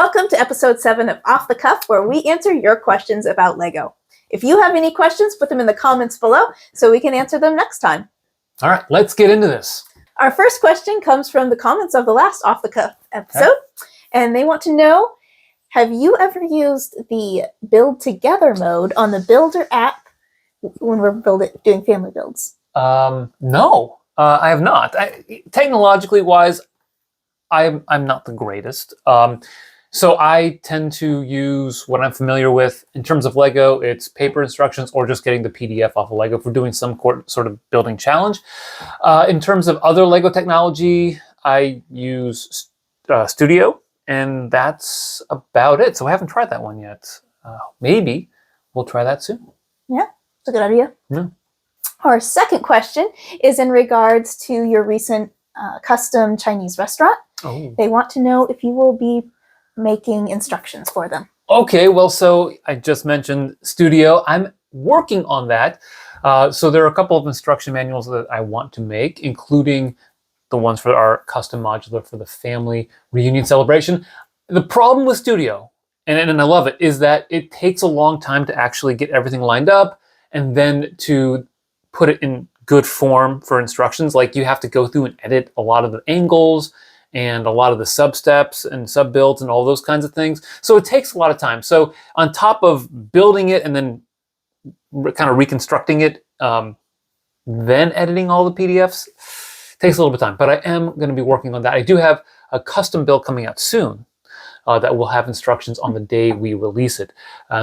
Welcome to episode 7 of Off the Cuff, where we answer your questions about Lego. If you have any questions, put them in the comments below so we can answer them next time. All right, let's get into this. Our first question comes from the comments of the last Off the Cuff episode, Okay. and they want to know, have you ever used the Build Together mode on the Builder app when we're doing family builds? No, I have not. Technologically wise, I'm not the greatest. So I tend to use what I'm familiar with. In terms of Lego, it's paper instructions or just getting the PDF off of Lego for doing some sort of building challenge. In terms of other Lego technology, I use Studio, and that's about it. So I haven't tried that one yet. Maybe we'll try that soon. Yeah, it's a good idea. Yeah. Our second question is in regards to your recent custom Chinese restaurant. Oh. They want to know if you will be making instructions for them. Okay, well, so I just mentioned Studio. I'm working on that. So there are a couple of instruction manuals that I want to make, including the ones for our custom modular for the family reunion celebration. The problem with Studio, and I love it, is that it takes a long time to actually get everything lined up and then to put it in good form for instructions. Like, you have to go through and edit a lot of the angles and a lot of the sub-steps and sub-builds and all those kinds of things. So it takes a lot of time. So on top of building it and then kind of reconstructing it, then editing all the PDFs, takes a little bit of time. But I am going to be working on that. I do have a custom build coming out soon that will have instructions on the day we release it.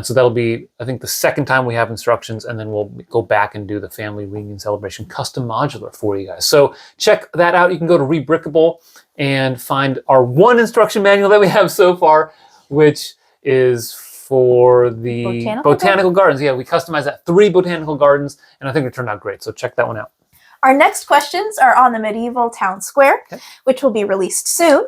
So that'll be, I think, the second time we have instructions, and then we'll go back and do the family reunion celebration custom modular for you guys. So check that out. You can go to Rebrickable and find our one instruction manual that we have so far, which is for the botanical gardens. Yeah, we customized that 3 botanical gardens, and I think it turned out great. So check that one out. Our next questions are on the medieval town square, which will be released soon.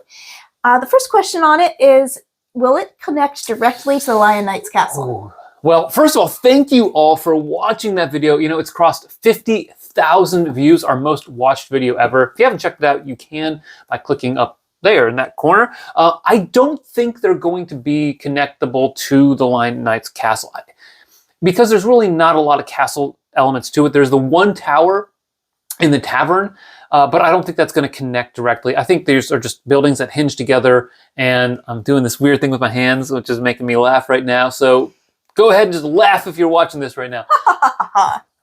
The first question on it is, will it connect directly to the Lion Knight's castle? Ooh. Well, first of all, thank you all for watching that video. You know, it's crossed 50,000 views, our most watched video ever. If you haven't checked it out, you can by clicking up there in that corner. I don't think they're going to be connectable to the Lion Knight's castle because there's really not a lot of castle elements to it. There's the one tower in the tavern, but I don't think that's going to connect directly. I think these are just buildings that hinge together, and I'm doing this weird thing with my hands, which is making me laugh right now. So go ahead and just laugh if you're watching this right now.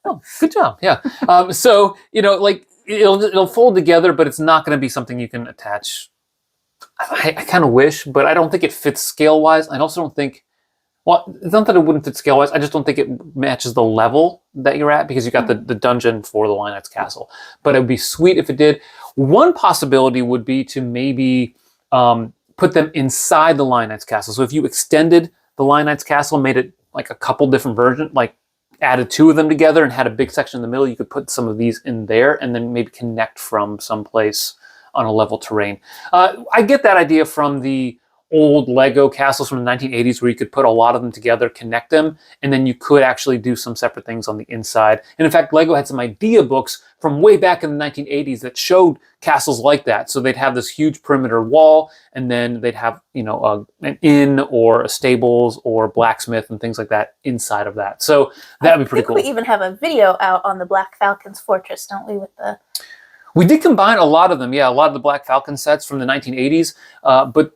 Oh, good job. Yeah. So, you know, like it'll fold together, but it's not going to be something you can attach. I kind of wish, but I don't think it fits scale-wise. I also don't think, well, it's not that it wouldn't fit scale-wise. I just don't think it matches the level that you're at, because you got the dungeon for the Lion Knight's castle. But it would be sweet if it did. One possibility would be to maybe put them inside the Lion Knight's castle. So if you extended the Lion Knight's castle, made it like a couple different versions, like added 2 of them together and had a big section in the middle, you could put some of these in there and then maybe connect from someplace on a level terrain. I get that idea from the old Lego castles from the 1980s, where you could put a lot of them together, connect them, and then you could actually do some separate things on the inside. And in fact, Lego had some idea books from way back in the 1980s that showed castles like that. So they'd have this huge perimeter wall, and then they'd have, you know, an inn or a stables or blacksmith and things like that inside of that. So that'd be pretty cool. We even have a video out on the Black Falcon's fortress, don't we? We did combine a lot of them. Yeah, a lot of the Black Falcon sets from the 1980s, but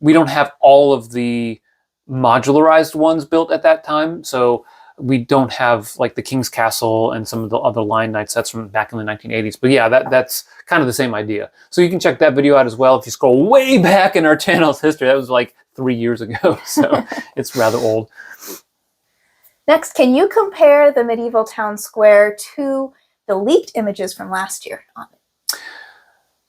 we don't have all of the modularized ones built at that time. So we don't have like the King's Castle and some of the other Lion Knight sets from back in the 1980s. But yeah, that's kind of the same idea. So you can check that video out as well. If you scroll way back in our channel's history, that was like 3 years ago. So it's rather old. Next, can you compare the medieval town square to the leaked images from last year on it?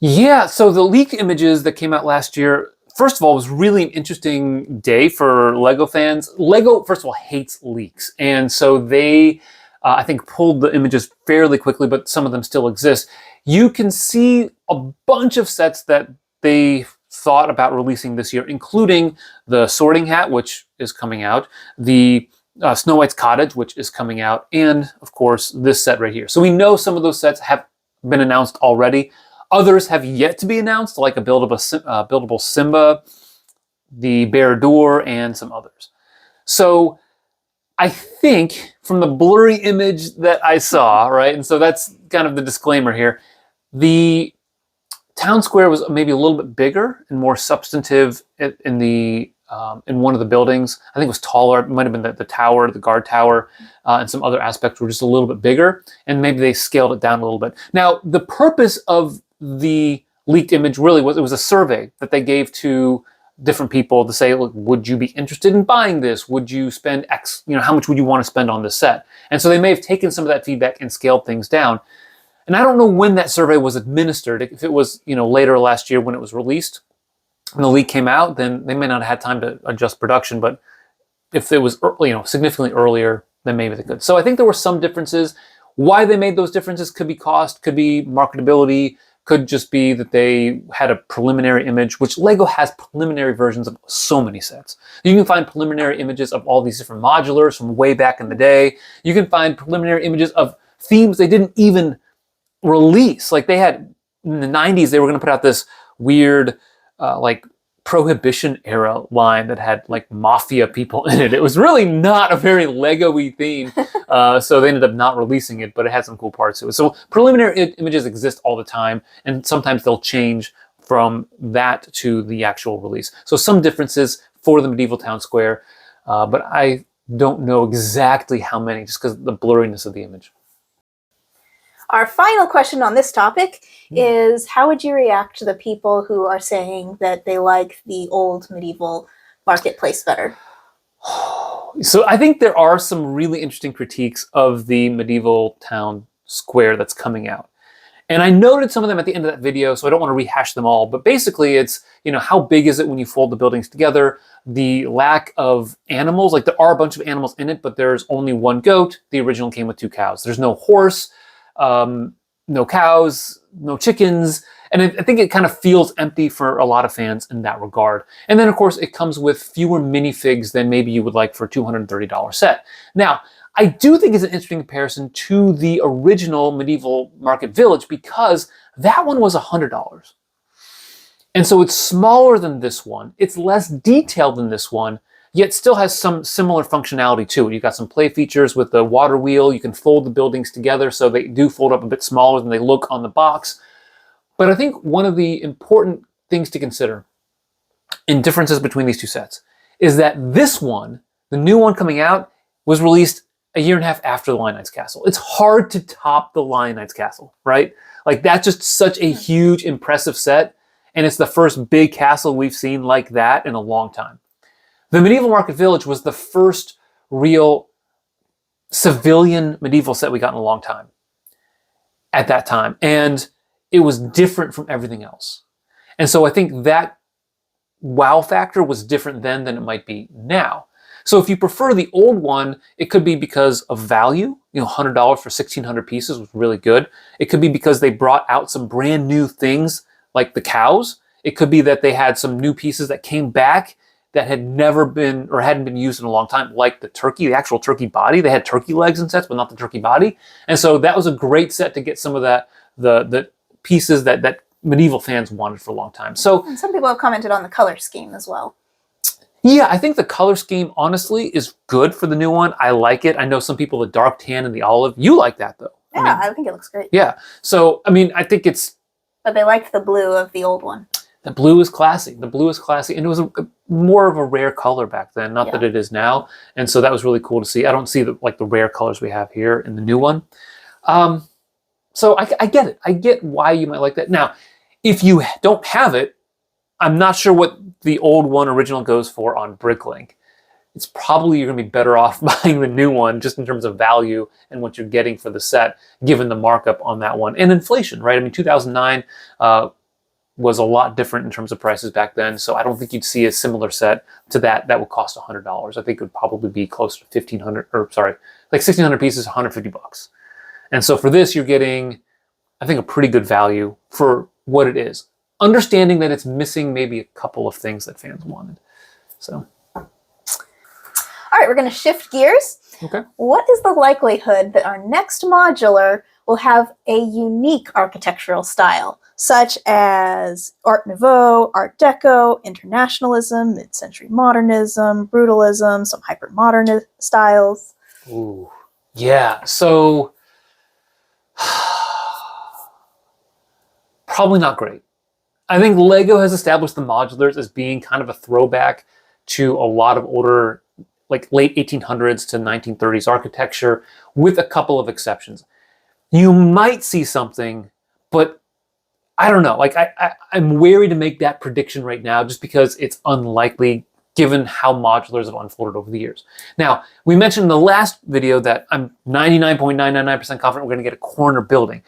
Yeah, so the leaked images that came out last year, first of all, it was really an interesting day for Lego fans. Lego, first of all, hates leaks. And so they, I think, pulled the images fairly quickly, but some of them still exist. You can see a bunch of sets that they thought about releasing this year, including the Sorting Hat, which is coming out, the Snow White's Cottage, which is coming out, and, of course, this set right here. So we know some of those sets have been announced already. Others have yet to be announced, like a buildable Simba, the bare door, and some others. So I think from the blurry image that I saw, right, and so that's kind of the disclaimer here, the town square was maybe a little bit bigger and more substantive in one of the buildings. I think it was taller. It might have been the tower, the guard tower, and some other aspects were just a little bit bigger, and maybe they scaled it down a little bit. Now, the purpose of the leaked image really was, it was a survey that they gave to different people to say, look, would you be interested in buying this? Would you spend X, how much would you want to spend on this set? And so they may have taken some of that feedback and scaled things down. And I don't know when that survey was administered. If it was, later last year when it was released and the leak came out, then they may not have had time to adjust production. But if it was, significantly earlier, then maybe they could. So I think there were some differences. Why they made those differences could be cost, could be marketability, could just be that they had a preliminary image, which Lego has preliminary versions of so many sets. You can find preliminary images of all these different modulars from way back in the day. You can find preliminary images of themes they didn't even release. Like they had in the 90s, they were going to put out this weird Prohibition era line that had like mafia people in it. It was really not a very Lego-y theme, so they ended up not releasing it, but it had some cool parts to it. So preliminary images exist all the time, and sometimes they'll change from that to the actual release. So some differences for the medieval town square, but I don't know exactly how many, just because of the blurriness of the image. Our final question on this topic is, how would you react to the people who are saying that they like the old medieval marketplace better? So I think there are some really interesting critiques of the medieval town square that's coming out. And I noted some of them at the end of that video, so I don't want to rehash them all. But basically it's, how big is it when you fold the buildings together? The lack of animals, like there are a bunch of animals in it, but there's only one goat. The original came with 2 cows. There's no horse. No cows, no chickens, and I think it kind of feels empty for a lot of fans in that regard. And then, of course, it comes with fewer minifigs than maybe you would like for a $230 set. Now, I do think it's an interesting comparison to the original Medieval Market Village because that one was $100. And so it's smaller than this one. It's less detailed than this one, yet still has some similar functionality to it. You've got some play features with the water wheel. You can fold the buildings together, so they do fold up a bit smaller than they look on the box. But I think one of the important things to consider in differences between these two sets is that this one, the new one coming out, was released a year and a half after the Lion Knight's Castle. It's hard to top the Lion Knight's Castle, right? Like that's just such a huge, impressive set, and it's the first big castle we've seen like that in a long time. The Medieval Market Village was the first real civilian medieval set we got in a long time at that time. And it was different from everything else. And so I think that wow factor was different then than it might be now. So if you prefer the old one, it could be because of value. $100 for 1,600 pieces was really good. It could be because they brought out some brand new things like the cows. It could be that they had some new pieces that came back that had never been or hadn't been used in a long time, like the turkey, the actual turkey body. They had turkey legs in sets, but not the turkey body. And so that was a great set to get some of that, the pieces that medieval fans wanted for a long time. So, and some people have commented on the color scheme as well. Yeah, I think the color scheme, honestly, is good for the new one. I like it. I know some people, the dark tan and the olive. You like that, though. Yeah, I think it looks great. Yeah. So, I think it's... But they liked the blue of the old one. The blue is classy. The blue is classy. And it was more of a rare color back then, not that it is now. And so that was really cool to see. I don't see the rare colors we have here in the new one. So I get it. I get why you might like that. Now, if you don't have it, I'm not sure what the old one original goes for on Bricklink. It's probably you're going to be better off buying the new one just in terms of value and what you're getting for the set, given the markup on that one. And inflation, right? 2009 was a lot different in terms of prices back then. So I don't think you'd see a similar set to that would cost $100. I think it would probably be close to 1,600 pieces, $150. And so for this, you're getting, I think, a pretty good value for what it is. Understanding that it's missing maybe a couple of things that fans wanted. So. All right, we're going to shift gears. Okay. What is the likelihood that our next modular will have a unique architectural style? such as Art Nouveau, Art Deco, Internationalism, Mid-Century Modernism, Brutalism, some hypermodern styles. Ooh, yeah. So probably not great. I think Lego has established the modulars as being kind of a throwback to a lot of older, like late 1800s to 1930s architecture, with a couple of exceptions. You might see something, but I don't know. Like I'm wary to make that prediction right now, just because it's unlikely given how modulars have unfolded over the years. Now, we mentioned in the last video that I'm 99.999% confident we're going to get a corner building.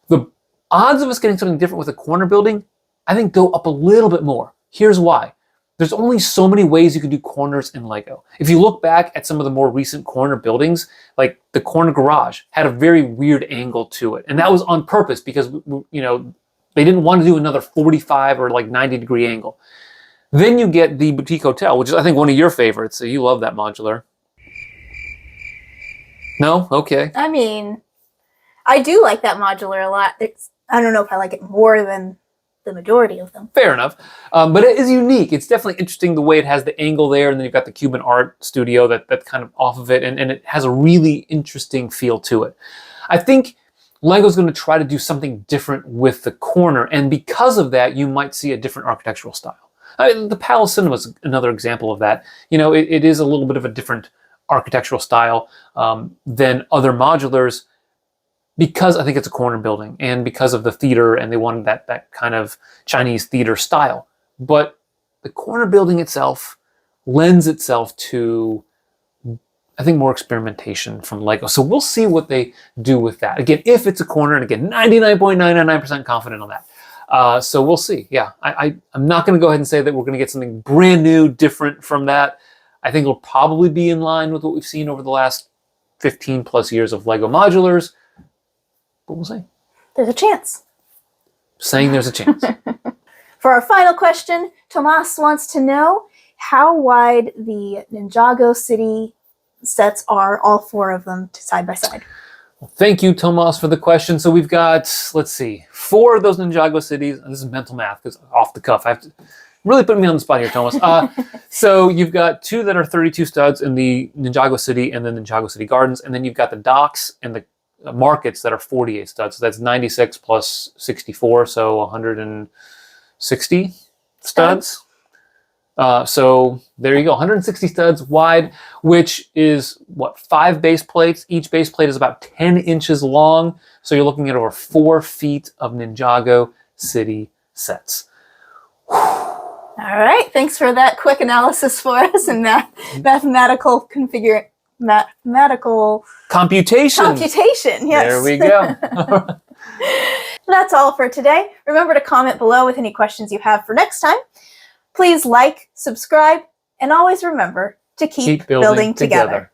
The odds of us getting something different with a corner building, I think, go up a little bit more. Here's why. There's only so many ways you can do corners in Lego. If you look back at some of the more recent corner buildings, like the corner garage had a very weird angle to it. And that was on purpose because, you know, they didn't want to do another 45 or like 90-degree angle. Then you get the boutique hotel, which is, I think, one of your favorites. So you love that modular. No? Okay. I mean, I do like that modular a lot. I don't know if I like it more than the majority of them. Fair enough. But it is unique. It's definitely interesting the way it has the angle there, and then you've got the Cuban art studio that's kind of off of it, and it has a really interesting feel to it. I think Lego's going to try to do something different with the corner, and because of that, you might see a different architectural style. The Palace Cinema is another example of that. You know, it is a little bit of a different architectural style than other modulars, because I think it's a corner building and because of the theater, and they wanted that kind of Chinese theater style. But the corner building itself lends itself to, I think, more experimentation from Lego. So we'll see what they do with that. Again, if it's a corner, and again, 99.999% confident on that. So we'll see. Yeah, I'm not going to go ahead and say that we're going to get something brand new, different from that. I think it'll probably be in line with what we've seen over the last 15 plus years of Lego modulars. But we'll see. There's a chance. Saying there's a chance. For our final question, Tomas wants to know how wide the Ninjago City sets are, all 4 of them, side by side. Well, thank you, Tomas, for the question. So we've got, let's see, 4 of those Ninjago cities. And this is mental math, because off the cuff, I have to really put me on the spot here, Tomas. So you've got 2 that are 32 studs in the Ninjago City and the Ninjago City Gardens, and then you've got the docks and the markets that are 48 studs. So that's 96 plus 64, so 160 studs. So there you go, 160 studs wide, which is, what, 5 base plates? Each base plate is about 10 inches long. So you're looking at over 4 feet of Ninjago City sets. All right, thanks for that quick analysis for us and that mathematical computation. Yes. There we go. That's all for today. Remember to comment below with any questions you have for next time. Please like, subscribe, and always remember to keep building together.